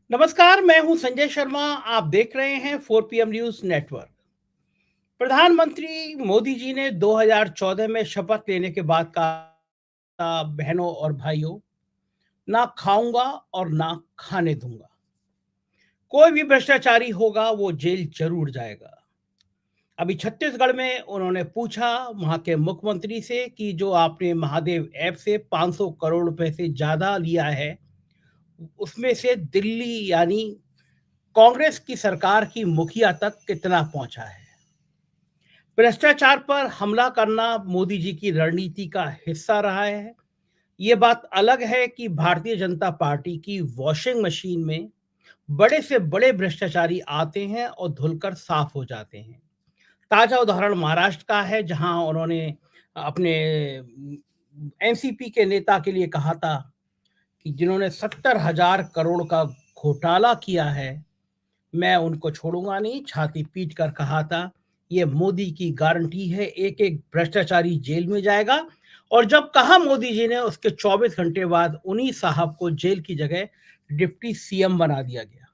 नमस्कार, मैं हूं संजय शर्मा। आप देख रहे हैं 4 PM न्यूज नेटवर्क। प्रधानमंत्री मोदी जी ने 2014 में शपथ लेने के बाद कहा, बहनों और भाइयों, ना खाऊंगा और ना खाने दूंगा। कोई भी भ्रष्टाचारी होगा वो जेल जरूर जाएगा। अभी छत्तीसगढ़ में उन्होंने पूछा वहां के मुख्यमंत्री से कि जो आपने महादेव ऐप से 500 करोड़ रुपए से ज्यादा लिया है, उसमें से दिल्ली यानी कांग्रेस की सरकार की मुखिया तक कितना पहुंचा है। भ्रष्टाचार पर हमला करना मोदी जी की रणनीति का हिस्सा रहा है। ये बात अलग है कि भारतीय जनता पार्टी की वॉशिंग मशीन में बड़े से बड़े भ्रष्टाचारी आते हैं और धुलकर साफ हो जाते हैं। ताजा उदाहरण महाराष्ट्र का है, जहां उन्होंने अपने एनसीपी के नेता के लिए कहा था कि जिन्होंने 70,000 करोड़ का घोटाला किया है, मैं उनको छोड़ूंगा नहीं। छाती पीट कर कहा था, ये मोदी की गारंटी है, एक एक भ्रष्टाचारी जेल में जाएगा। और जब कहा मोदी जी ने, उसके 24 घंटे बाद उन्हीं साहब को जेल की जगह डिप्टी सीएम बना दिया गया।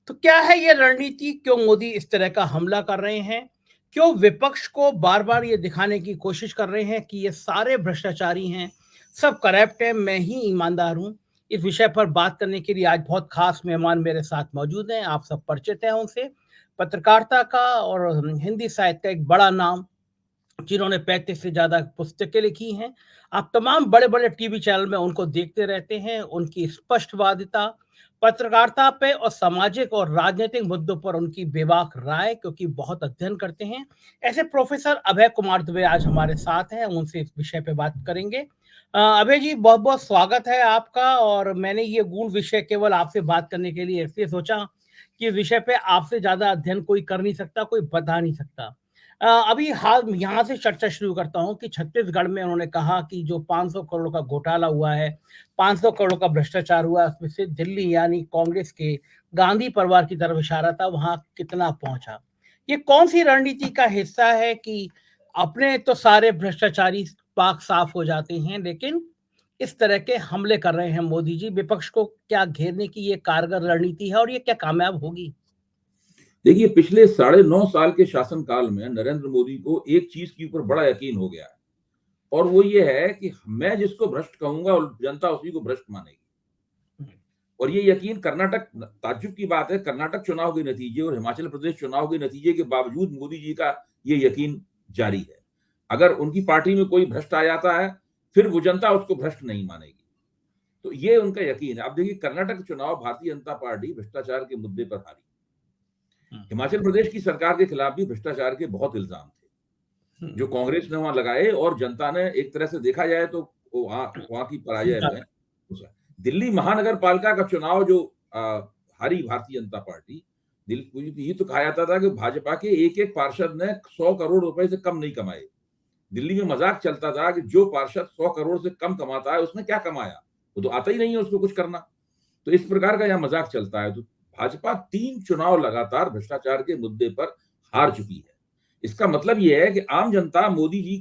तो क्या है ये रणनीति? क्यों मोदी इस तरह का हमला कर रहे हैं? क्यों विपक्ष को बार बार ये दिखाने की कोशिश कर रहे हैं कि ये सारे भ्रष्टाचारी हैं, सब करप्ट हैं, मैं ही ईमानदार हूं? इस विषय पर बात करने के लिए आज बहुत खास मेहमान मेरे साथ मौजूद हैं। आप सब परिचित हैं उनसे। पत्रकारिता का और हिंदी साहित्य का एक बड़ा नाम, जिन्होंने 35 से ज्यादा पुस्तकें लिखी हैं। आप तमाम बड़े बड़े टीवी चैनल में उनको देखते रहते हैं। उनकी स्पष्टवादिता, पत्रकारिता पे और सामाजिक और राजनीतिक मुद्दों पर उनकी बेबाक राय, क्योंकि बहुत अध्ययन करते हैं। ऐसे प्रोफेसर अभय कुमार दुबे आज हमारे साथ हैं, उनसे इस विषय पे बात करेंगे। अभय जी, बहुत बहुत स्वागत है आपका। और मैंने ये गूढ़ विषय केवल आपसे बात करने के लिए इसलिए सोचा कि इस विषय पे आपसे ज्यादा अध्ययन कोई कर नहीं सकता, कोई बता नहीं सकता। अभी हाल यहाँ से चर्चा शुरू करता हूँ कि छत्तीसगढ़ में उन्होंने कहा कि जो 500 करोड़ का घोटाला हुआ है, 500 करोड़ का भ्रष्टाचार हुआ, उसमें से दिल्ली यानी कांग्रेस के गांधी परिवार की तरफ इशारा था, वहां कितना पहुंचा। ये कौन सी रणनीति का हिस्सा है कि अपने तो सारे भ्रष्टाचारी पाक साफ हो जाते हैं, लेकिन इस तरह के हमले कर रहे हैं मोदी जी? विपक्ष को क्या घेरने की ये कारगर रणनीति है और ये क्या कामयाब होगी? देखिए, पिछले 9.5 साल के शासनकाल में नरेंद्र मोदी को एक चीज के ऊपर बड़ा यकीन हो गया है। और वो ये है कि मैं जिसको भ्रष्ट कहूंगा और जनता उसी को भ्रष्ट मानेगी। और ये यकीन कर्नाटक, ताज्जुब की बात है, कर्नाटक चुनाव के नतीजे और हिमाचल प्रदेश चुनाव के नतीजे के बावजूद मोदी जी का ये यकीन जारी है। अगर उनकी पार्टी में कोई भ्रष्ट आ जाता है, फिर वो जनता उसको भ्रष्ट नहीं मानेगी। तो ये उनका यकीन है। अब देखिए, कर्नाटक चुनाव भारतीय जनता पार्टी भ्रष्टाचार के मुद्दे पर हारी। हिमाचल प्रदेश की सरकार के खिलाफ भी भ्रष्टाचार के बहुत इल्जाम थे, जो कांग्रेस ने वहां लगाए, और जनता ने एक तरह से देखा जाए तो वहां की पराजय स्वीकार। में दिल्ली महानगर पालिका का चुनाव जो हारी भारतीय जनता पार्टी। ये तो कहा जाता था कि भाजपा के एक एक पार्षद ने 100 करोड़ रुपए से कम नहीं कमाए। दिल्ली में मजाक चलता था कि जो पार्षद 100 करोड़ से कम कमाता है उसने क्या कमाया, वो तो आता ही नहीं है उसको कुछ करना। तो इस प्रकार का यहाँ मजाक चलता है। तो भाजपा 3 चुनाव लगातार भ्रष्टाचार के मुद्दे पर हार चुकी है। इसका मतलब यह है कि आम जनता मोदी जी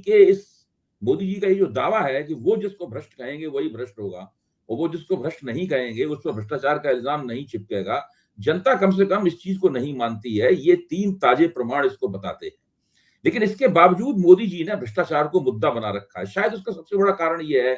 का ये जो दावा है कि वो जिसको भ्रष्ट कहेंगे वही भ्रष्ट होगा, और वो जिसको भ्रष्ट नहीं कहेंगे उस पर भ्रष्टाचार का इल्जाम नहीं चिपकेगा, जनता कम से कम इस चीज को नहीं मानती है। ये 3 ताजे प्रमाण इसको बताते हैं। लेकिन इसके बावजूद मोदी जी ने भ्रष्टाचार को मुद्दा बना रखा है। शायद उसका सबसे बड़ा कारण यह है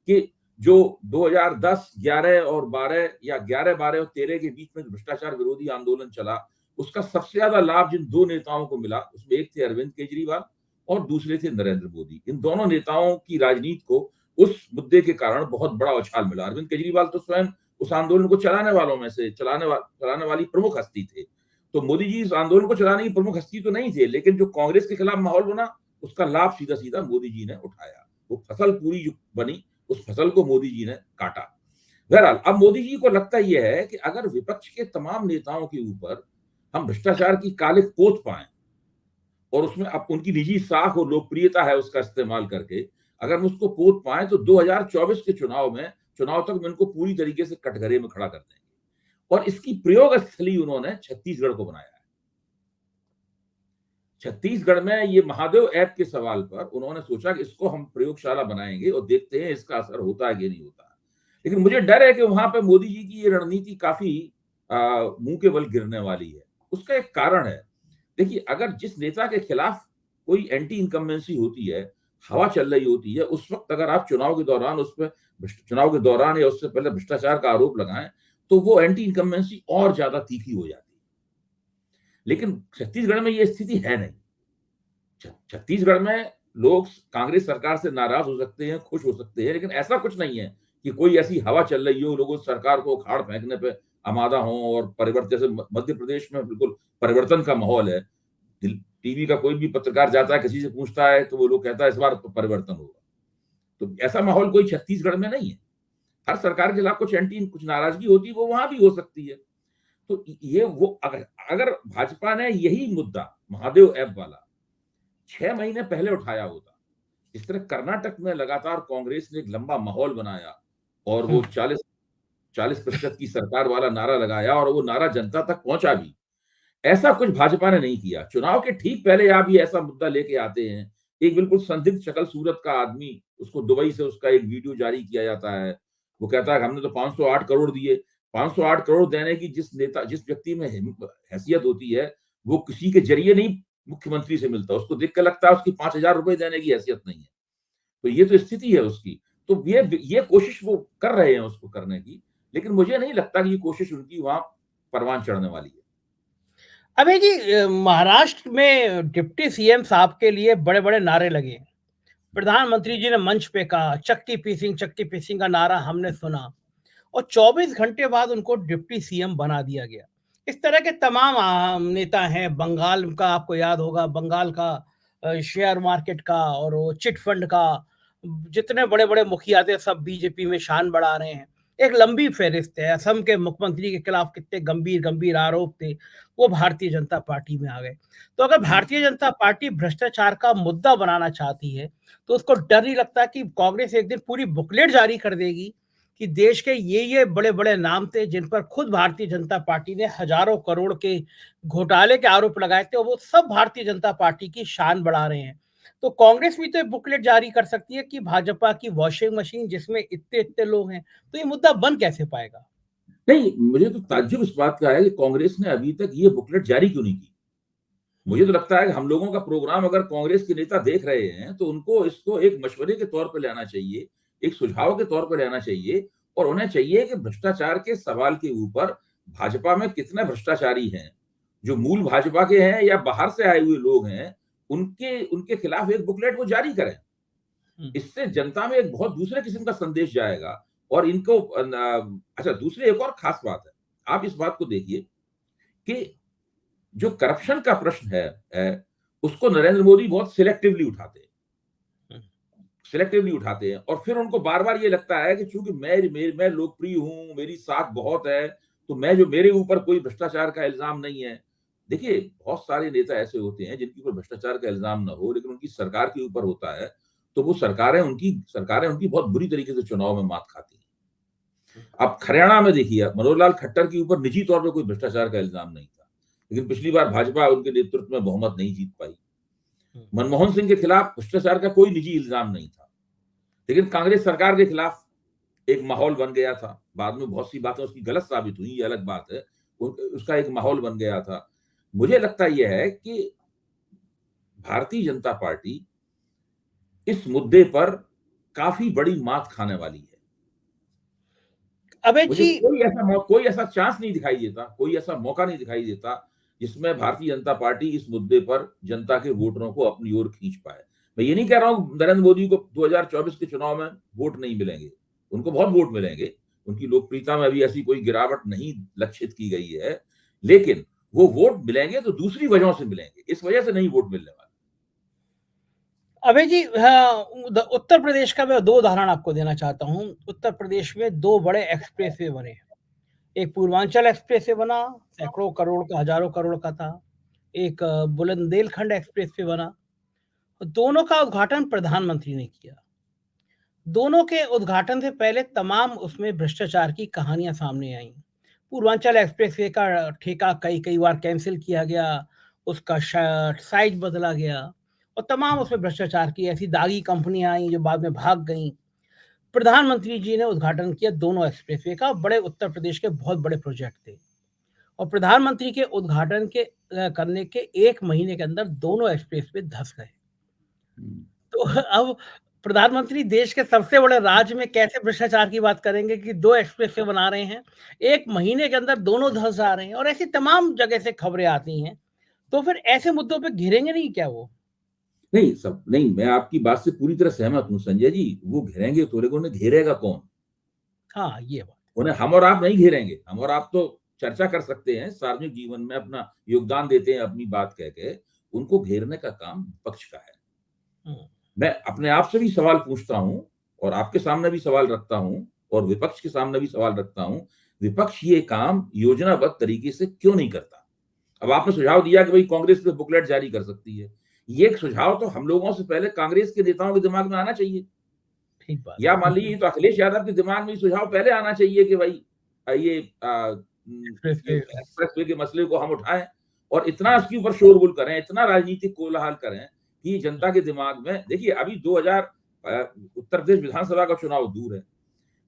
कि जो 2010, 11 और 12 या 11, 12 और 13 के बीच में भ्रष्टाचार विरोधी आंदोलन चला, उसका सबसे ज्यादा लाभ जिन 2 नेताओं को मिला, उसमें एक थे अरविंद केजरीवाल और दूसरे थे नरेंद्र मोदी। इन दोनों नेताओं की राजनीति को उस मुद्दे के कारण बहुत बड़ा उछाल मिला। अरविंद केजरीवाल तो स्वयं उस आंदोलन को चलाने वालों में से चलाने वाली प्रमुख हस्ती थे। तो मोदी जी इस आंदोलन को चलाने की प्रमुख हस्ती तो नहीं थे, लेकिन जो कांग्रेस के खिलाफ माहौल बना, उसका लाभ सीधा सीधा मोदी जी ने उठाया। वो फसल पूरी जो बनी, उस फसल को मोदी जी ने काटा। बहरहाल, अब मोदी जी को लगता यह है कि अगर विपक्ष के तमाम नेताओं के ऊपर हम भ्रष्टाचार की काले पोत पाए, और उसमें अब उनकी निजी साख और लोकप्रियता है उसका इस्तेमाल करके, अगर हम उसको पोत पाए तो 2024 के चुनाव तक में उनको पूरी तरीके से कटघरे में खड़ा कर देंगे। और इसकी प्रयोग स्थली उन्होंने छत्तीसगढ़ को बनाया है। छत्तीसगढ़ में ये महादेव ऐप के सवाल पर उन्होंने सोचा कि इसको हम प्रयोगशाला बनाएंगे और देखते हैं इसका असर होता है कि नहीं होता है। लेकिन मुझे डर है कि वहां पे मोदी जी की ये रणनीति काफी मुंह के बल गिरने वाली है। उसका एक कारण है, देखिए अगर जिस नेता के खिलाफ कोई एंटी इनकम्बेंसी होती है, हवा चल रही होती है, उस वक्त अगर आप चुनाव के दौरान उस पर चुनाव के दौरान या उससे पहले भ्रष्टाचार का आरोप लगाएं, तो वो एंटी इनकम्बेंसी और ज्यादा तीखी हो जाती है। लेकिन छत्तीसगढ़ में ये स्थिति है नहीं। छत्तीसगढ़ में लोग कांग्रेस सरकार से नाराज हो सकते हैं, खुश हो सकते हैं, लेकिन ऐसा कुछ नहीं है कि कोई ऐसी हवा चल रही हो, लोगों सरकार को उखाड़ फेंकने पे आमादा हो और परिवर्तन, जैसे मध्य प्रदेश में बिल्कुल परिवर्तन का माहौल है। टीवी का कोई भी पत्रकार जाता है, किसी से पूछता है, तो वो लोग कहता है इस बार तो परिवर्तन होगा। तो ऐसा माहौल कोई छत्तीसगढ़ में नहीं है। हर सरकार के खिलाफ कुछ नाराजगी होती है, वो वहां भी हो सकती है। तो ये वो अगर भाजपा ने यही मुद्दा महादेव ऐप वाला 6 महीने पहले उठाया होता, इस तरह कर्नाटक में लगातार कांग्रेस ने एक लंबा माहौल बनाया और वो 40% की सरकार वाला नारा लगाया और वो नारा जनता तक पहुंचा भी। ऐसा कुछ भाजपा ने नहीं किया। चुनाव के ठीक पहले आप ये ऐसा मुद्दा लेके आते हैं, एक बिल्कुल संदिग्ध शक्ल सूरत का आदमी, उसको दुबई से उसका एक वीडियो जारी किया जाता है, वो कहता है हमने तो 508 करोड़ दिए। 508 करोड़ देने की जिस व्यक्ति में हैसियत होती है, वो किसी के जरिए नहीं मुख्यमंत्री से मिलता, उसको देख कर लगता है उसकी 5,000 रुपए देने की हैसियत नहीं है। तो ये तो स्थिति है उसकी। तो ये कोशिश वो कर रहे हैं उसको करने की, लेकिन मुझे नहीं लगता कि ये कोशिश उनकी वहां परवान चढ़ने वाली है। अबे जी, महाराष्ट्र में डिप्टी सीएम साहब के लिए बड़े-बड़े नारे लगे। प्रधानमंत्री जी ने मंच पे कहा, चक्की पीसिंग का नारा हमने सुना और 24 घंटे बाद उनको डिप्टी सीएम बना दिया गया। इस तरह के तमाम नेता हैं। बंगाल का आपको याद होगा, बंगाल का शेयर मार्केट का और वो चिट फंड का, जितने बड़े-बड़े मुखिया थे सब बीजेपी में शान बढ़ा रहे हैं। एक लंबी फ़हरिस्त है। असम के मुख्यमंत्री के खिलाफ कितने गंभीर-गंभीर आरोप थे, वो भारतीय जनता पार्टी में आ गए। तो अगर भारतीय जनता पार्टी भ्रष्टाचार का मुद्दा बनाना चाहती है, तो उसको डर नहीं लगता कि कांग्रेस एक दिन पूरी बुकलेट जारी कर देगी कि देश के ये बड़े-बड़े नाम थे जिन पर खुद भारतीय जनता पार्टी ने हज़ारों करोड़ के घोटाले के आरोप लगाए थे और वो सब भारतीय जनता पार्टी की शान बढ़ा रहे हैं। तो कांग्रेस भी तो एक बुकलेट जारी कर सकती है कि भाजपा की वॉशिंग मशीन जिसमें इतने-इतने लोग हैं, तो ये मुद्दा बन कैसे पाएगा? नहीं, मुझे तो ताज्जुब इस बात का है कि कांग्रेस ने अभी तक ये बुकलेट जारी क्यों नहीं की। मुझे तो लगता है कि हम लोगों का प्रोग्राम अगर कांग्रेस के नेता देख रहे हैं, तो उनको इसको एक मशवरे के तौर पे लेना चाहिए, एक सुझाव के तौर पे लेना चाहिए और उन्हें चाहिए कि भ्रष्टाचार के सवाल के ऊपर भाजपा में कितने भ्रष्टाचारी हैं, जो मूल भाजपा के हैं या बाहर से आए हुए लोग हैं, उनके उनके खिलाफ एक बुकलेट वो जारी करें। हुँ। इससे जनता में एक बहुत दूसरे किस्म का संदेश जाएगा और इनको अच्छा, दूसरी एक और खास बात है। आप इस बात को देखिए कि जो करप्शन का प्रश्न है, उसको नरेंद्र मोदी बहुत सिलेक्टिवली उठाते हैं। हुँ। सिलेक्टिवली उठाते हैं और फिर उनको बार-बार ये लगता है कि चूँकि मैं लोकप्रिय हूँ, मेरी साख बहुत है, तो मैं जो मेरे ऊपर कोई भ्रष्टाचार का इल्ज़ाम नहीं है। देखिए, बहुत सारे नेता ऐसे होते हैं जिनके ऊपर भ्रष्टाचार का इल्ज़ाम ना हो, लेकिन उनकी सरकार के ऊपर होता है, तो वो सरकारें उनकी बहुत बुरी तरीके से चुनाव में मात खाती हैं। अब हरियाणा में देखिए, मनोहर लाल खट्टर के ऊपर निजी तौर पे कोई भ्रष्टाचार का इल्ज़ाम नहीं था, लेकिन पिछली बार भाजपा उनके नेतृत्व में बहुमत नहीं जीत पाई। हुँ। मनमोहन सिंह के खिलाफ भ्रष्टाचार का कोई निजी इल्ज़ाम नहीं था, लेकिन कांग्रेस सरकार के खिलाफ एक माहौल बन गया था। बाद में बहुत सी बातें उसकी गलत साबित हुई, ये अलग बात है। उसका एक माहौल बन गया था। मुझे लगता ये है कि भारतीय जनता पार्टी इस मुद्दे पर काफ़ी बड़ी मात खाने वाली है। अबे मुझे जी, कोई ऐसा चांस नहीं दिखाई देता, कोई ऐसा मौका नहीं दिखाई देता, जिसमें भारतीय जनता पार्टी इस मुद्दे पर जनता के वोटरों को अपनी ओर खींच पाए। मैं ये नहीं कह रहा हूँ नरेंद्र मोदी को 2024 के चुनाव में वोट नहीं मिलेंगे, उनको बहुत वोट मिलेंगे, उनकी लोकप्रियता में अभी ऐसी कोई गिरावट नहीं लक्षित की गई है, लेकिन वो वोट मिलेंगे तो दूसरी वजहों से मिलेंगे, इस वजह से नहीं वोट मिलने वाले। अबे जी, हाँ, उत्तर प्रदेश का मैं 2 उदाहरण आपको देना चाहता हूँ। उत्तर प्रदेश में 2 बड़े एक्सप्रेसवे बने। एक पूर्वांचल एक्सप्रेसवे बना, सैकड़ों करोड़ का, हज़ारों करोड़ का था। एक बुलंदेलखंड एक्सप्रेसवे बना। दोनों का उद्घाटन प्रधानमंत्री ने किया। दोनों के उद्घाटन से पहले तमाम उसमें भ्रष्टाचार की कहानियाँ सामने आईं। पूर्वांचल एक्सप्रेसवे का ठेका कई बार कैंसल किया गया, उसका साइज़ बदला गया और तमाम उसमें भ्रष्टाचार की ऐसी दागी कंपनियाँ आईं जो बाद में भाग गईं। प्रधानमंत्री जी ने उद्घाटन किया दोनों एक्सप्रेसवे का, बड़े उत्तर प्रदेश के बहुत बड़े प्रोजेक्ट थे। और प्रधानमंत्री के उद्घाटन के करने के 1 महीने के अंदर दोनों एक्सप्रेसवे धँस गए। तो अब प्रधानमंत्री देश के सबसे बड़े राज्य में कैसे भ्रष्टाचार की बात करेंगे कि 2 एक्सप्रेसवे बना रहे हैं, 1 महीने के अंदर दोनों धँस जा रहे हैं और ऐसी तमाम जगह से खबरें आती हैं। तो फिर ऐसे मुद्दों पे घिरेंगे नहीं क्या वो? नहीं, मैं आपकी बात से पूरी तरह सहमत हूँ संजय जी। वो घेरेंगे तो उन्हें घेरेगा कौन? हाँ, ये बात। उन्हें हम और आप नहीं घेरेंगे। हम और आप तो चर्चा कर सकते हैं, सार्वजनिक जीवन में अपना योगदान देते हैं अपनी बात कह के। उनको घेरने का काम विपक्ष का है। हुँ, मैं अपने आप से भी सवाल पूछता हूँ और आपके सामने भी सवाल रखता हूँ और विपक्ष के सामने भी सवाल रखता हूँ, विपक्ष ये काम योजनाबद्ध तरीके से क्यों नहीं करता? अब आपने सुझाव दिया कि भाई कांग्रेस पे बुकलेट जारी कर सकती है। ये एक सुझाव तो हम लोगों से पहले कांग्रेस के नेताओं के दिमाग में आना चाहिए। ठीक बात। या मान लीजिए तो अखिलेश यादव के दिमाग में ये सुझाव पहले आना चाहिए कि भाई ये ये एक्सप्रेसवे एक्सप्रेसवे के मसले को हम उठाएं और इतना इसके ऊपर शोरगुल करें, इतना राजनीतिक कोलाहल करें कि जनता के दिमाग में देखिए अभी 2000 उत्तर प्रदेश विधानसभा का चुनाव दूर है,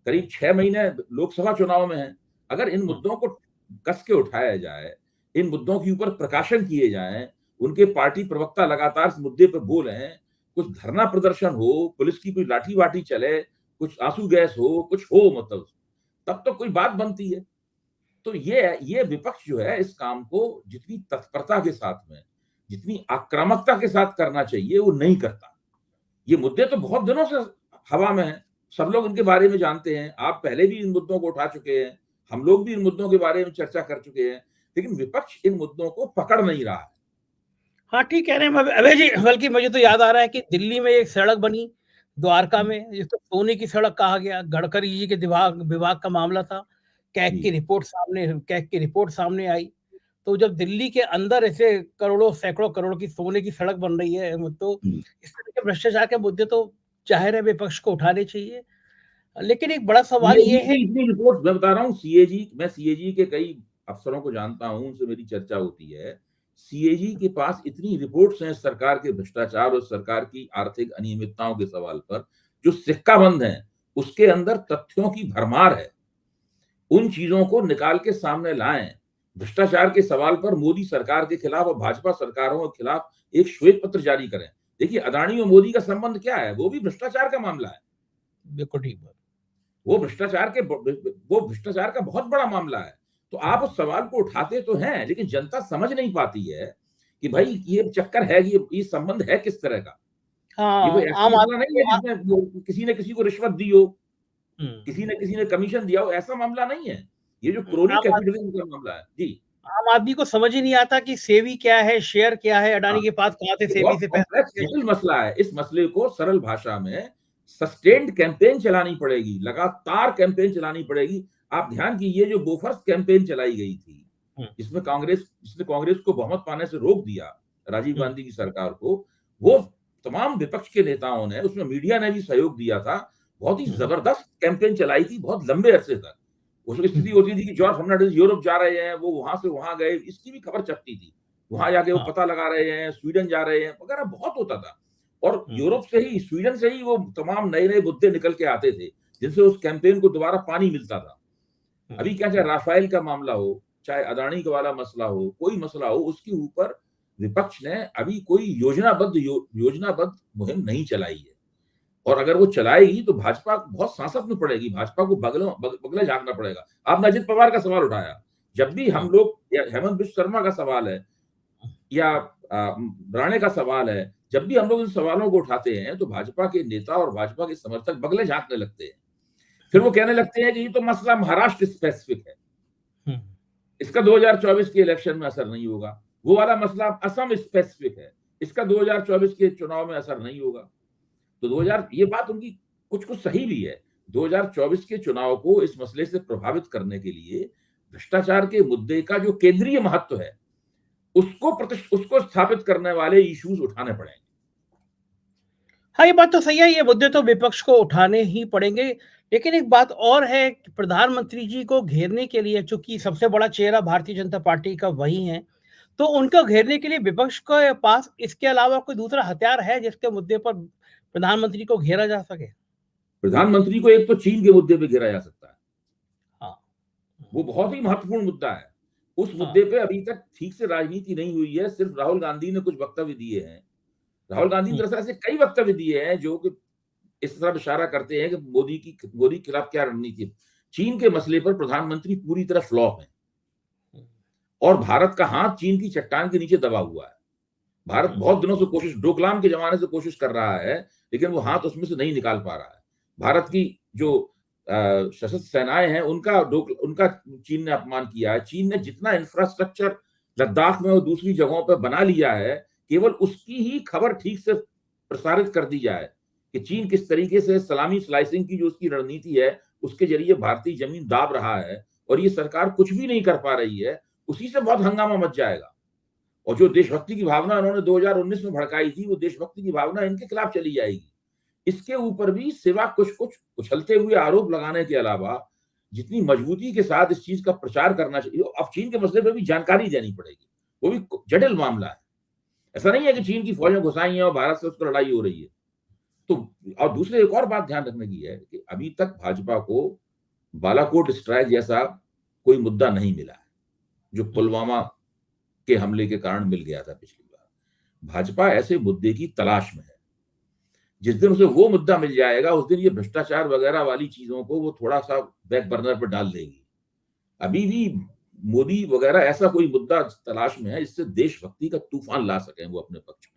करीब 6 महीने लोकसभा चुनाव में है। अगर इन मुद्दों को कस के उठाया जाए, इन मुद्दों के ऊपर प्रकाशन किए जाएं, उनके पार्टी प्रवक्ता लगातार इस मुद्दे पर बोलें, कुछ धरना प्रदर्शन हो, पुलिस की कोई लाठी-वाठी चले, कुछ आंसू गैस हो, कुछ हो मतलब, तब तो कोई बात बनती है। तो ये विपक्ष जो है इस काम को जितनी तत्परता के साथ में, जितनी आक्रामकता के साथ करना चाहिए वो नहीं करता। ये मुद्दे तो बहुत दिनों से हवा में हैं, सब लोग इनके बारे में जानते हैं, आप पहले भी इन मुद्दों को उठा चुके हैं, हम लोग भी इन मुद्दों के बारे में चर्चा कर चुके हैं, लेकिन विपक्ष इन मुद्दों को पकड़ नहीं रहा है। हाँ, ठीक कह रहे हैं अभय जी, बल्कि मुझे तो याद आ रहा है कि दिल्ली में एक सड़क बनी, द्वारका हुँ, में, जिसको सोने की सड़क कहा गया, गडकरी जी के विभाग विभाग का मामला था। जी, कैग की रिपोर्ट सामने आई। तो जब दिल्ली के अंदर ऐसे करोड़ों, सैकड़ों करोड़ की सोने की सड़क बन रही है, तो हुँ। इस तरह के भ्रष्टाचार के मुद्दे तो ज़ाहिर है विपक्ष को उठाने चाहिए। लेकिन एक बड़ा सवाल सीएजी ये है। की इतनी रिपोर्ट मैं बता रहा हूँ मैं सीएजी के कई अफ़सरों को जानता हूँ, उनसे मेरी चर्चा होती है। सीएजी के पास इतनी रिपोर्ट्स हैं सरकार के भ्रष्टाचार और सरकार की आर्थिक अनियमितताओं के सवाल पर, जो सिक्काबंद हैं, उसके अंदर तथ्यों की भरमार है। उन चीज़ों को निकाल के सामने लाएँ। भ्रष्टाचार के सवाल पर मोदी सरकार के खिलाफ और भाजपा सरकारों के खिलाफ एक श्वेत पत्र जारी करें। देखिए अदानी और मोदी का संबंध क्या है? वो भी भ्रष्टाचार का मामला है। बिल्कुल ठीक बात। वो भ्रष्टाचार का बहुत बड़ा मामला है। तो आप उस सवाल को उठाते तो हैं, लेकिन जनता समझ नहीं पाती है कि भाई ये चक्कर है, ये संबंध है किस तरह का। ये कोई हाँ, ऐसा आम मामला आदमी नहीं है को जिसमें वो किसी ने किसी को रिश्वत दी हो, हुँ, किसी ने कमीशन दिया हो, ऐसा मामला नहीं है। ये जो हुँ, क्रोनी कैपिटलिज्म का मामला है। जी, आम आदमी को समझ ही नहीं आता कि सेबी क्या है, शेयर क्या है, हाँ। अडानी के पास कहाँ से ये सेबी बहुत से कॉम्प्लेक्स पैसा। जटिल मसला है। इस मसले को सरल भाषा में सस्टेन्ड कैंपेन चलानी पड़ेगी, लगातार कैंपेन चलानी पड़ेगी। आप ध्यान कीजिए जो बोफर्स कैंपेन चलाई गई थी, हुँ, जिसने कांग्रेस को बहुमत पाने से रोक दिया, राजीव हुँ, गांधी की सरकार को, वो तमाम विपक्ष के नेताओं ने, उसमें मीडिया ने भी सहयोग दिया था। बहुत ही हुँ, ज़बरदस्त कैंपेन चलाई थी, बहुत लंबे अरसे तक। उसमें हुँ, स्थिति होती थी कि जॉर्ज फर्नांडिस यूरोप जा रहे हैं, वो वहाँ से वहाँ गए, इसकी भी खबर छपती थी। वहाँ जाके वो हाँ, पता लगा रहे हैं, स्वीडन जा रहे हैं, वगैरह बहुत होता था। और हुँ, यूरोप से ही, स्वीडन से ही वो तमाम नए-नए मुद्दे निकल के आते थे, जिनसे उस कैंपेन को दोबारा पानी मिलता था। हुँ। अभी क्या चाहे राफेल का मामला हो, चाहे अदानी का वाला मसला हो, कोई मसला हो, उसके ऊपर विपक्ष ने अभी कोई योजनाबद्ध मुहिम नहीं चलाई है। और अगर वो चलाएगी तो भाजपा को बहुत सांसत में पड़ेगी, भाजपा को बगले झाँकना पड़ेगा। आपने अजित पवार का सवाल उठाया, जब भी हम हाँ, लोग या हेमंत बिश्व शर्मा का सवाल है या राणे का सवाल है, जब भी हम लोग इन सवालों को उठाते हैं तो भाजपा के नेता और भाजपा के समर्थक बगले झाँकने लगते हैं। फिर हुँ, वो कहने लगते हैं कि ये तो मसला महाराष्ट्र स्पेसिफिक है, हुँ, इसका 2024 के इलेक्शन में असर नहीं होगा। वो वाला मसला असम स्पेसिफिक है, इसका 2024 के चुनाव में असर नहीं होगा। तो हुँ। 2000 ये बात उनकी कुछ-कुछ सही भी है। 2024 के चुनाव को इस मसले से प्रभावित करने के लिए भ्रष्टाचार के मुद्दे का जो केंद्रीय महत्व है, उसको स्थापित करने वाले इश्यूज उठाने पड़ेंगे। हाँ, ये बात तो सही है, ये मुद्दे तो विपक्ष को उठाने ही पड़ेंगे। लेकिन एक बात और है कि प्रधानमंत्री जी को घेरने के लिए, चूँकि सबसे बड़ा चेहरा भारतीय जनता पार्टी का वही है, तो उनको घेरने के लिए विपक्ष के पास इसके अलावा कोई दूसरा हथियार है जिसके मुद्दे पर प्रधानमंत्री को घेरा जा सके? प्रधानमंत्री को एक तो चीन के मुद्दे पे घेरा जा सकता है। हाँ। वो बहुत ही महत्वपूर्ण मुद्दा है। उस मुद्दे पे अभी तक ठीक से राजनीति नहीं हुई है। सिर्फ राहुल गांधी ने कुछ वक्तव्य दिए हैं। राहुल गांधी ने दरअसल ऐसे कई वक्तव्य दिए हैं जो कि इस तरफ इशारा करते हैं कि मोदी के खिलाफ क्या रणनीति है। चीन के मसले पर प्रधानमंत्री पूरी तरह फ्लॉप है और भारत का हाथ चीन की चट्टान के नीचे दबा हुआ है। भारत बहुत दिनों से कोशिश, डोकलाम के जमाने से कोशिश कर रहा है, लेकिन वो हाथ उसमें से नहीं निकाल पा रहा है। भारत की जो सशस्त्र सेनाएं हैं उनका चीन ने अपमान किया है। चीन ने जितना इंफ्रास्ट्रक्चर लद्दाख में और दूसरी जगहों पर बना लिया है, केवल उसकी ही खबर ठीक से प्रसारित कर दी जाए कि चीन किस तरीके से सलामी स्लाइसिंग की जो उसकी रणनीति है उसके जरिए भारतीय जमीन दाब रहा है और ये सरकार कुछ भी नहीं कर पा रही है, उसी से बहुत हंगामा मच जाएगा। और जो देशभक्ति की भावना उन्होंने 2019 में भड़काई थी, वो देशभक्ति की भावना इनके खिलाफ चली जाएगी। इसके ऊपर भी सिवा कुछ उछलते हुए आरोप लगाने के अलावा जितनी मजबूती के साथ इस चीज का प्रचार करना चाहिए, अब चीन के मसले पर भी जानकारी देनी पड़ेगी। वो भी जटिल मामला है। ऐसा नहीं है कि चीन की फौजें घुसाई हैं और भारत से उसपर लड़ाई हो रही है। तो और दूसरे एक और बात ध्यान रखने की है कि अभी तक भाजपा को बालाकोट स्ट्राइक जैसा कोई मुद्दा नहीं मिला है, जो पुलवामा के हमले के कारण मिल गया था पिछली बार। भाजपा ऐसे मुद्दे की तलाश में है। जिस दिन उसे वो मुद्दा मिल जाएगा, उस दिन ये भ्रष्टाचार वगैरह वाली चीजों को वो थोड़ा सा बैक बर्नर पर डाल देगी। अभी भी मोदी वगैरह ऐसा कोई मुद्दा तलाश में है जिससे देशभक्ति का तूफान ला सके वो अपने पक्ष में।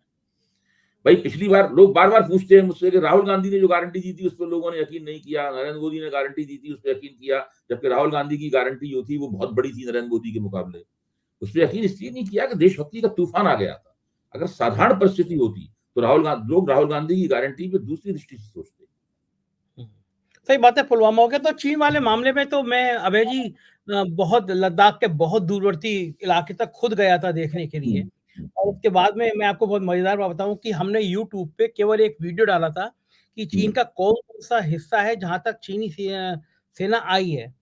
भाई पिछली बार लोग बार बार पूछते हैं मुझसे कि राहुल गांधी ने जो गारंटी दी थी उस पर लोगों ने यकीन नहीं किया, नरेंद्र मोदी ने गारंटी दी थी उस पर यकीन किया, जबकि राहुल गांधी की गारंटी जो थी वो बहुत बड़ी थी नरेंद्र मोदी के मुकाबले। उस पर यकीन इसलिए नहीं किया कि देशभक्ति का तूफान आ गया था। अगर साधारण परिस्थिति होती तो लोग राहुल गांधी की गारंटी पे दूसरी दृष्टि से सोचते। सही बात है। पुलवामा हो गया तो चीन वाले मामले में तो मैं अभय जी बहुत लद्दाख के बहुत दूरवर्ती इलाके तक खुद गया था देखने के लिए। और उसके बाद में मैं आपको बहुत मजेदार बात बताऊं कि हमने यूट्यूब पे केवल एक वीडियो डाला था कि चीन का कौन सा हिस्सा है जहां तक चीनी सेना आई है।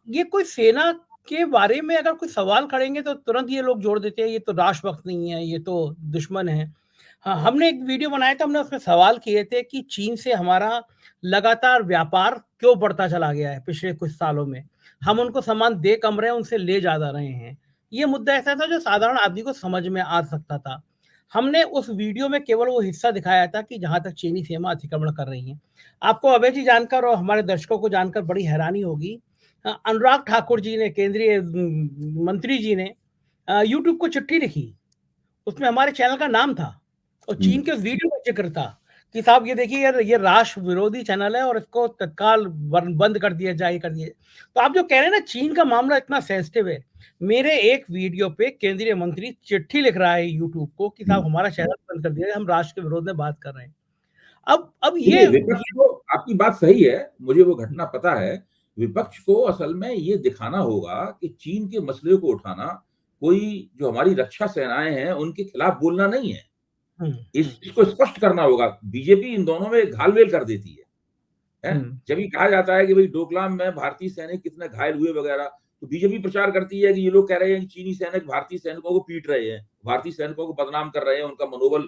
ये कोई सेना के बारे में अगर कोई सवाल करेंगे तो तुरंत ये लोग जोड़ देते हैं ये तो राष्ट्रभक्त नहीं है, ये तो दुश्मन है। हाँ, हमने एक वीडियो बनाया था, हमने उसमें सवाल किए थे कि चीन से हमारा लगातार व्यापार क्यों बढ़ता चला गया है पिछले कुछ सालों में। हम उनको सामान दे कम रहे हैं, उनसे ले ज़्यादा रहे हैं। ये मुद्दा ऐसा था जो साधारण आदमी को समझ में आ सकता था। हमने उस वीडियो में केवल वो हिस्सा दिखाया था कि जहाँ तक चीनी सीमा अतिक्रमण कर रही हैं। आपको अभय जी जानकर और हमारे दर्शकों को जानकर बड़ी हैरानी होगी। अनुराग ठाकुर जी ने, केंद्रीय मंत्री जी ने यूट्यूब को चिट्ठी लिखी। उसमें हमारे चैनल का नाम था और चीन के वीडियो का जिक्र था कि साहब ये देखिए यार, ये राष्ट्र विरोधी चैनल है और इसको तत्काल बंद कर दिया जाए, कर दिया। तो आप जो कह रहे हैं ना चीन का मामला इतना सेंसिटिव है, मेरे एक वीडियो पे केंद्रीय मंत्री चिट्ठी लिख रहा है यूट्यूब को कि साहब हमारा चैनल बंद कर दिया जाए, हम राष्ट्र के विरोध में बात कर रहे हैं। अब ये विपक्ष को, आपकी बात सही है, मुझे वो घटना पता है। विपक्ष को असल में ये दिखाना होगा कि चीन के मसले को उठाना कोई जो हमारी रक्षा सेनाएं हैं उनके खिलाफ बोलना नहीं है। इसको स्पष्ट करना होगा। बीजेपी इन दोनों में घालमेल कर देती है? जब ये कहा जाता है कि भाई डोकलाम में भारतीय सैनिक कितने घायल हुए वगैरह, तो बीजेपी प्रचार करती है कि ये लोग कह रहे हैं कि चीनी सैनिक भारतीय सैनिकों को पीट रहे हैं, भारतीय सैनिकों को बदनाम कर रहे हैं, उनका मनोबल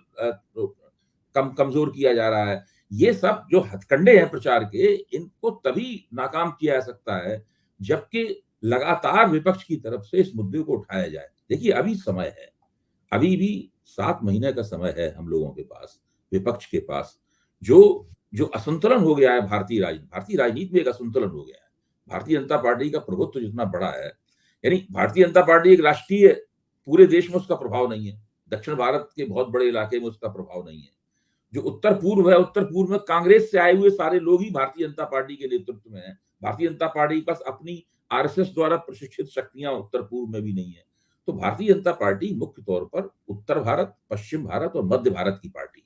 कमजोर किया जा रहा है। ये सब जो हथकंडे हैं प्रचार के, इनको तभी नाकाम किया जा सकता है जबकि लगातार विपक्ष की तरफ से इस मुद्दे को उठाया जाए। देखिए अभी समय है, अभी भी 7 महीने का समय है हम लोगों के पास, विपक्ष के पास। जो असंतुलन हो गया है भारतीय राजनीति में एक असंतुलन हो गया है। भारतीय जनता पार्टी का प्रभुत्व जितना बड़ा है, यानी भारतीय जनता पार्टी एक राष्ट्रीय, पूरे देश में उसका प्रभाव नहीं है, दक्षिण भारत के बहुत बड़े इलाके में उसका प्रभाव नहीं है। जो उत्तर पूर्व है, उत्तर पूर्व में कांग्रेस से आए हुए सारे लोग ही भारतीय जनता पार्टी के नेतृत्व में है। भारतीय जनता पार्टी के पास अपनी आरएसएस द्वारा प्रशिक्षित शक्तियां उत्तर पूर्व में भी नहीं है। तो भारतीय जनता पार्टी मुख्य तौर पर उत्तर भारत, पश्चिम भारत और मध्य भारत की पार्टी है।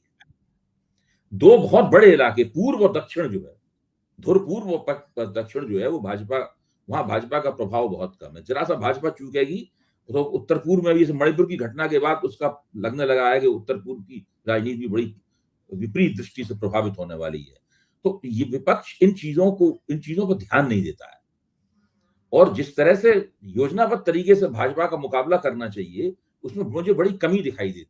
दो बहुत बड़े इलाके, पूर्व और दक्षिण जो है, ध्रुव पूर्व और दक्षिण जो है, वो वहां भाजपा का प्रभाव बहुत कम है। जरा सा भाजपा चूकेगी तो उत्तर पूर्व में भी मणिपुर की घटना के बाद उसका लगने लगा है कि उत्तर पूर्व की राजनीति भी बड़ी विपरीत दृष्टि से प्रभावित होने वाली है। तो ये विपक्ष इन चीजों पर ध्यान नहीं देता है और जिस तरह से योजनाबद्ध तरीके से भाजपा का मुकाबला करना चाहिए, उसमें मुझे बड़ी कमी दिखाई देती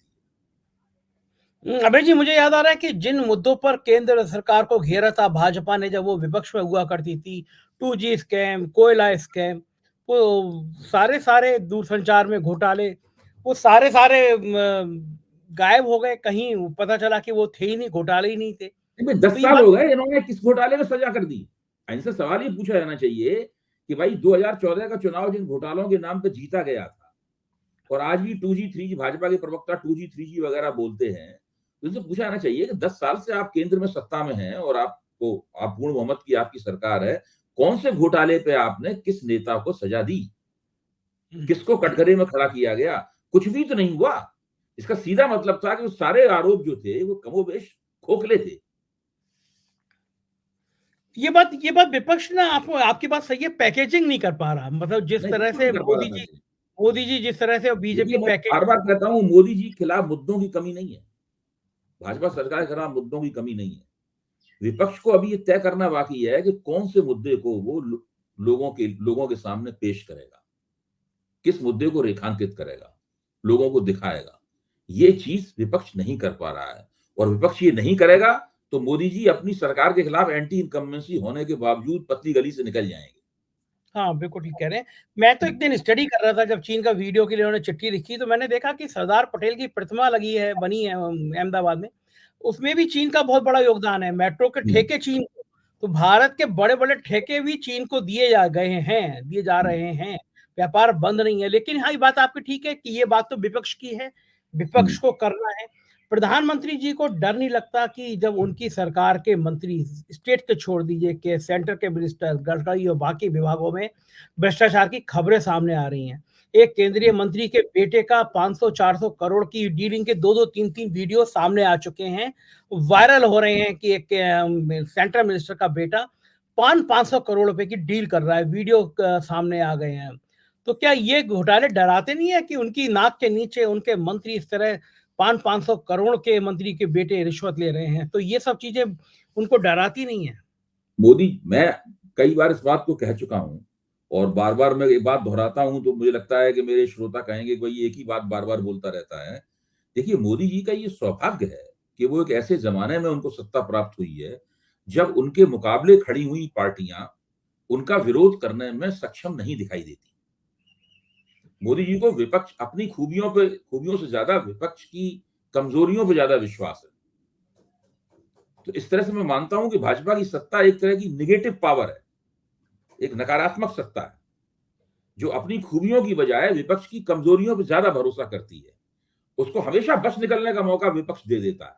है। अभय जी, मुझे याद आ रहा है कि जिन मुद्दों पर केंद्र सरकार को घेरा था भाजपा ने जब वो विपक्ष में हुआ करती थी, 2G स्कैम, कोयला स्कैम, वो सारे दूरसंचार में घोटाले, वो सारे गायब हो गए, कहीं पता चला कि वो थे ही नहीं, घोटाले ही नहीं थे। भाई 10 तो ये साल बात हो गए, इन्होंने किस घोटाले में सजा कर दी? इनसे सवाल ये पूछा जाना चाहिए कि भाई 2014 का चुनाव जिन घोटालों के नाम पे जीता गया था, और आज भी 2G 3G भाजपा के प्रवक्ता 2G 3G वगैरह बोलते हैं, तो इनसे पूछा जाना चाहिए कि 10 साल से आप केंद्र में सत्ता में हैं और आपको आप पूर्ण बहुमत की आपकी सरकार है, कौन से घोटाले पे आपने किस नेता को सजा दी? किसको कटघरे में खड़ा किया गया? कुछ भी तो नहीं हुआ। इसका सीधा मतलब था कि वो सारे आरोप जो थे वो कमोबेश खोखले थे। ये बात विपक्ष ना, आपको आपकी बात सही है, पैकेजिंग नहीं कर पा रहा। मतलब जिस नहीं, तरह बिल्कुल से नहीं कर पा रहा था। मोदी जी जिस तरह से देखिए, बीजेपी मैं पैकेज बार-बार कहता हूँ, मोदी जी के खिलाफ मुद्दों की कमी नहीं है। भाजपा सरकार के खिलाफ मुद्दों की कमी नहीं है। विपक्ष को अभी ये तय करना बाकी है कि कौन से मुद्दे को वो लोगों के सामने पेश करेगा, किस मुद्दे को रेखांकित करेगा, लोगों को दिखाएगा। ये चीज विपक्ष नहीं कर पा रहा है, और विपक्ष ये नहीं करेगा तो मोदी जी अपनी सरकार के खिलाफ एंटी इनकम्बेंसी होने के बावजूद पतली गली से निकल जाएंगे। हाँ, बिल्कुल ठीक कह रहे हैं। मैं तो एक दिन स्टडी कर रहा था, जब चीन का वीडियो के लिए उन्होंने चिट्ठी लिखी, तो मैंने देखा कि सरदार पटेल की प्रतिमा लगी है, बनी है अहमदाबाद में। उसमें भी चीन का बहुत बड़ा योगदान है। मेट्रो के हम्म, ठेके चीन को, तो भारत के बड़े-बड़े ठेके भी चीन को दिए जा हम्म, रहे हैं। व्यापार बंद नहीं है। लेकिन हाँ, ये बात आपकी ठीक है कि ये बात तो विपक्ष की है, हम्म, विपक्ष को करना है। प्रधानमंत्री जी को डर नहीं लगता कि जब उनकी सरकार के मंत्री, स्टेट को छोड़ दीजिए, कि सेंटर के मिनिस्टर, गडकरी और बाकी विभागों में भ्रष्टाचार की खबरें सामने आ रही हैं। एक केंद्रीय मंत्री के बेटे का 500-400 करोड़ की डीलिंग के 2-2 3-3 वीडियो सामने आ चुके हैं। वायरल हो रहे हैं कि एक सेंट्रल मिनिस्टर का बेटा 500 करोड़ रुपए की डील कर रहा है। वीडियो सामने आ गए हैं। तो क्या ये घोटाले डराते नहीं है कि उनकी नाक के नीचे उनके मंत्री इस तरह 500 करोड़ के मंत्री के बेटे रिश्वत ले रहे हैं? तो ये सब चीजें उनको डराती नहीं है? मैं कई बार इस बात को कह चुका हूं, और बार बार मैं एक बात दोहराता हूं तो मुझे लगता है कि मेरे श्रोता कहेंगे कि भाई एक ही बात बार बार बोलता रहता है। देखिए, मोदी जी का ये सौभाग्य है कि वो एक ऐसे जमाने में उनको सत्ता प्राप्त हुई है जब उनके मुकाबले खड़ी हुई पार्टियां उनका विरोध करने में सक्षम नहीं दिखाई देती। मोदी जी को विपक्ष अपनी खूबियों से ज्यादा विपक्ष की कमजोरियों पे ज्यादा विश्वास है। तो इस तरह से मैं मानता हूं कि भाजपा की सत्ता एक तरह की निगेटिव पावर है, एक नकारात्मक सत्ता है, जो अपनी खूबियों की बजाय विपक्ष की कमजोरियों पर ज्यादा भरोसा करती है। उसको हमेशा बच निकलने का मौका विपक्ष दे देता है।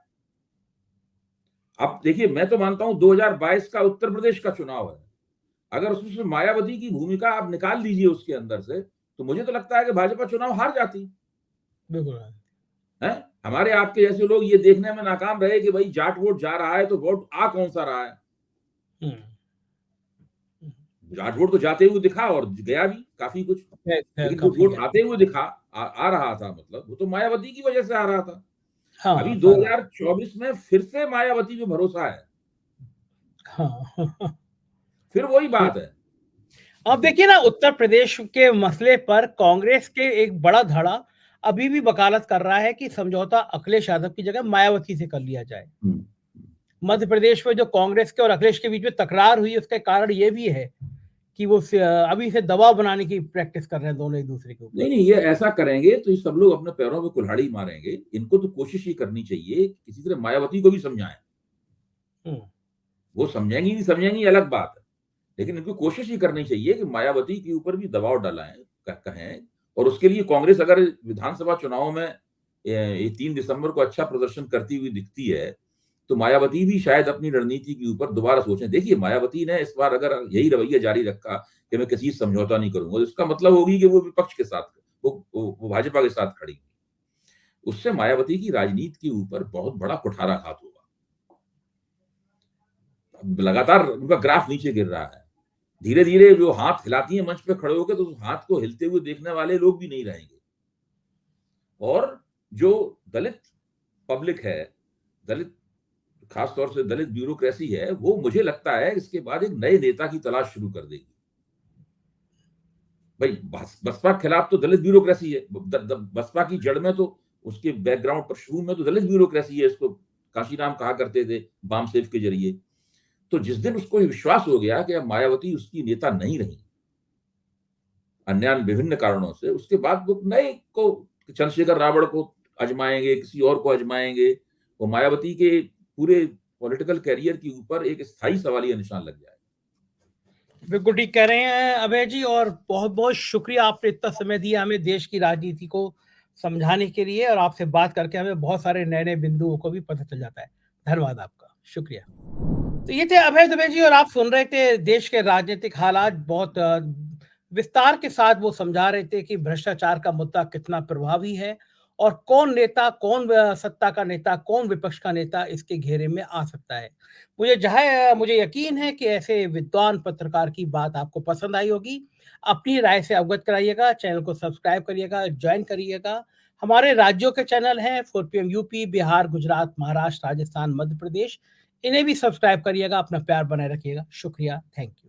अब देखिए, मैं तो मानता हूं 2022 का उत्तर प्रदेश का चुनाव है, अगर उसमें से मायावती की भूमिका आप निकाल दीजिए उसके अंदर से, तो मुझे तो लगता है कि भाजपा चुनाव हार जाती बिल्कुल। है। हमारे आपके जैसे लोग ये देखने में नाकाम रहे कि भाई जाट वोट जा रहा है तो वोट आ कौन सा रहा है। हुँ। जाट वोट तो जाते हुए दिखा और गया भी काफी कुछ, खैर लेकिन जो काफ़ी वोट है। आते हुए दिखा आ रहा था, मतलब वो तो मायावती की वजह से आ रहा था। हाँ, अभी सारा। 2024 में फिर से मायावती पे भरोसा है, हाँ। फिर वही फिर बात है। अब देखिए ना, उत्तर प्रदेश के मसले पर कांग्रेस के एक बड़ा धड़ा अभी भी वकालत कर रहा है कि समझौता अखिलेश यादव की जगह मायावती से कर लिया जाए। हम्म, मध्य प्रदेश में जो कांग्रेस के और अखिलेश के बीच में तकरार हुई, उसका कारण ये भी है कि वो अभी से दबाव बनाने की प्रैक्टिस कर रहे हैं दोनों एक दूसरे के ऊपर। नहीं नहीं, ये ऐसा करेंगे तो ये सब लोग अपने पैरों पे कुल्हाड़ी मारेंगे। इनको तो कोशिश ही करनी चाहिए कि किसी तरह मायावती को भी समझाएं। हम्म। वो समझेंगी नहीं समझेंगी अलग बात है, लेकिन इनको कोशिश ही करनी चाहिए कि मायावती के ऊपर भी दबाव डालाएं, कहें। और उसके लिए कांग्रेस अगर विधानसभा चुनाव में ये 3 दिसंबर को अच्छा प्रदर्शन करती हुई दिखती है, तो मायावती भी शायद अपनी रणनीति के ऊपर दोबारा सोचें। देखिए, मायावती ने इस बार अगर यही रवैया जारी रखा कि मैं किसी से समझौता नहीं करूंगा, तो इसका मतलब होगी कि वो विपक्ष के साथ, वो भाजपा के साथ खड़ी। उससे मायावती की राजनीति के ऊपर बहुत बड़ा कुठाराघात होगा। लगातार उनका ग्राफ नीचे गिर रहा है। धीरे धीरे जो हाथ हिलाती है मंच पे खड़े होकर, तो उस हाथ को हिलते हुए देखने वाले लोग भी नहीं रहेंगे। और जो दलित पब्लिक है, दलित, खासतौर से दलित ब्यूरोक्रेसी है, वो मुझे लगता है इसके बाद एक नए नेता की तलाश शुरू कर देगी। भाई, बसपा के खिलाफ तो दलित ब्यूरोक्रेसी है। बसपा की जड़ में तो, उसके बैकग्राउंड पर शुरू में तो दलित ब्यूरोक्रेसी है। इसको काशीराम कहा करते थे बामसेफ के जरिए। तो जिस दिन उसको विश्वास हो गया कि अब मायावती उसकी नेता नहीं रही, अन्य विभिन्न कारणों से, उसके बाद वो नए को चंद्रशेखर रावण को आजमाएंगे, किसी और को आजमाएंगे, वो मायावती के पूरे पॉलिटिकल कैरियर के ऊपर एक स्थायी सवालिया निशान लग जाए। बिल्कुल ठीक कह रहे हैं अभय जी, और बहुत बहुत शुक्रिया, आपने इतना समय दिया हमें देश की राजनीति को समझाने के लिए, और आपसे बात करके हमें बहुत सारे नए नए बिंदुओं को भी पता चल जाता है। धन्यवाद आपका, शुक्रिया। तो ये थे अभय दुबे जी, और आप सुन रहे थे देश के राजनीतिक हालात। बहुत विस्तार के साथ वो समझा रहे थे कि भ्रष्टाचार का मुद्दा कितना प्रभावी है, और कौन नेता, कौन सत्ता का नेता, कौन विपक्ष का नेता इसके घेरे में आ सकता है। मुझे यकीन है कि ऐसे विद्वान पत्रकार की बात आपको पसंद आई होगी। अपनी राय से अवगत कराइएगा, चैनल को सब्सक्राइब करिएगा, ज्वाइन करिएगा। हमारे राज्यों के चैनल हैं 4PM यूपी, बिहार, गुजरात, महाराष्ट्र, राजस्थान, मध्य प्रदेश। इन्हें भी सब्सक्राइब करिएगा। अपना प्यार बनाए रखिएगा। शुक्रिया, थैंक यू।